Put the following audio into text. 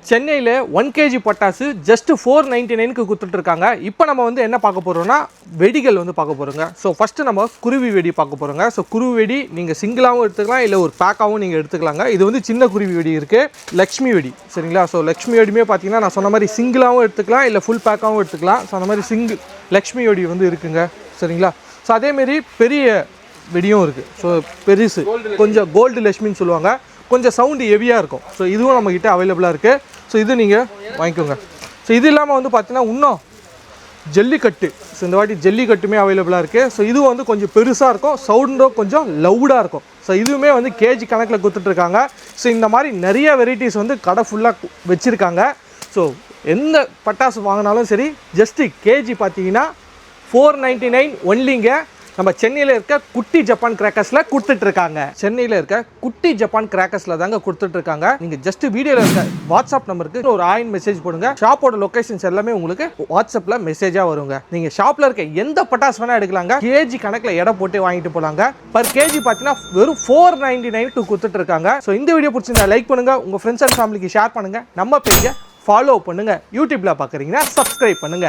சென்னையில் 1 kg பட்டாசு just 499க்கு கொடுத்துட்ருக்காங்க. இப்போ நம்ம வந்து என்ன பார்க்க போகிறோம்னா வெடிகள் வந்து பார்க்க போகிறோங்க. ஸோ ஃபஸ்ட்டு நம்ம குருவி வெடி பார்க்க போகிறோங்க. ஸோ குருவி வெடி நீங்கள் சிங்கிளாகவும் எடுத்துக்கலாம், இல்லை ஒரு பேக்காகவும் நீங்கள் எடுத்துக்கலாங்க. இது வந்து சின்ன குருவி வெடி இருக்குது, லக்ஷ்மி வெடி சரிங்களா. ஸோ லக்ஷ்மி வெடியுமே பார்த்தீங்கன்னா நான் சொன்ன மாதிரி சிங்கிளாகவும் எடுத்துக்கலாம், இல்லை ஃபுல் பேக்காகவும் எடுத்துக்கலாம். ஸோ அந்த மாதிரி லக்ஷ்மி வெடி வந்து இருக்குங்க சரிங்களா. ஸோ அதேமாரி பெரிய வெடியும் இருக்குது. ஸோ பெருசு கொஞ்சம் கோல்டு லக்ஷ்மின்னு சொல்லுவாங்க, கொஞ்சம் சவுண்டு ஹெவியாக இருக்கும். ஸோ இதுவும் நம்மக்கிட்ட அவைலபிளாக இருக்குது. ஸோ இது நீங்கள் வாங்கிக்கோங்க. ஸோ இது இல்லாமல் வந்து பார்த்தீங்கன்னா இன்னும் ஜல்லிக்கட்டு, ஸோ இந்த வாட்டி ஜல்லிக்கட்டுமே அவைலபிளாக இருக்குது. ஸோ இதுவும் வந்து கொஞ்சம் பெருசாக இருக்கும், சவுண்டும் கொஞ்சம் லவுடாக இருக்கும். ஸோ இதுவுமே வந்து கேஜி கணக்கில் கொடுத்துட்ருக்காங்க. ஸோ இந்த மாதிரி நிறைய வெரைட்டிஸ் வந்து கடை ஃபுல்லாக வச்சுருக்காங்க. ஸோ எந்த பட்டாசு வாங்கினாலும் சரி ஜஸ்ட்டு கேஜி பார்த்தீங்கன்னா 499 ஒன்லிங்க. நம்ம சென்னையில் இருக்க குட்டி ஜப்பான் கிராக்கர்ஸில் கொடுத்துட்ருக்காங்க. சென்னையில் இருக்க குட்டி ஜப்பான் கிராக்கர்ஸில் தாங்க கொடுத்துட்ருக்காங்க. நீங்கள் ஜஸ்ட் வீடியோவில் இருக்க வாட்ஸ்அப் நம்பருக்கு ஒரு ஆயின் மெசேஜ் போடுங்க. ஷாப்போட லொக்கேஷன்ஸ் எல்லாமே உங்களுக்கு வாட்ஸ்அப்பில் மெசேஜாக வருங்க. நீங்கள் ஷாப்பில் இருக்க எந்த பட்டாசு வேணால் எடுக்கலாங்க. கேஜி கணக்கில் எடை போட்டு வாங்கிட்டு போகலாங்க. பர் கேஜி பார்த்தீங்கன்னா வெறும் 499க்கு கொடுத்துட்ருக்காங்க. ஸோ இந்த வீடியோ பிடிச்சிருந்தா லைக் பண்ணுங்கள், உங்கள் ஃப்ரெண்ட்ஸ் அண்ட் ஃபேமிலிக்கு ஷேர் பண்ணுங்கள், நம்ம பேஜை ஃபாலோ பண்ணுங்கள். யூடியூப்பில் பார்க்குறீங்கன்னா சப்ஸ்கிரைப் பண்ணுங்கள்.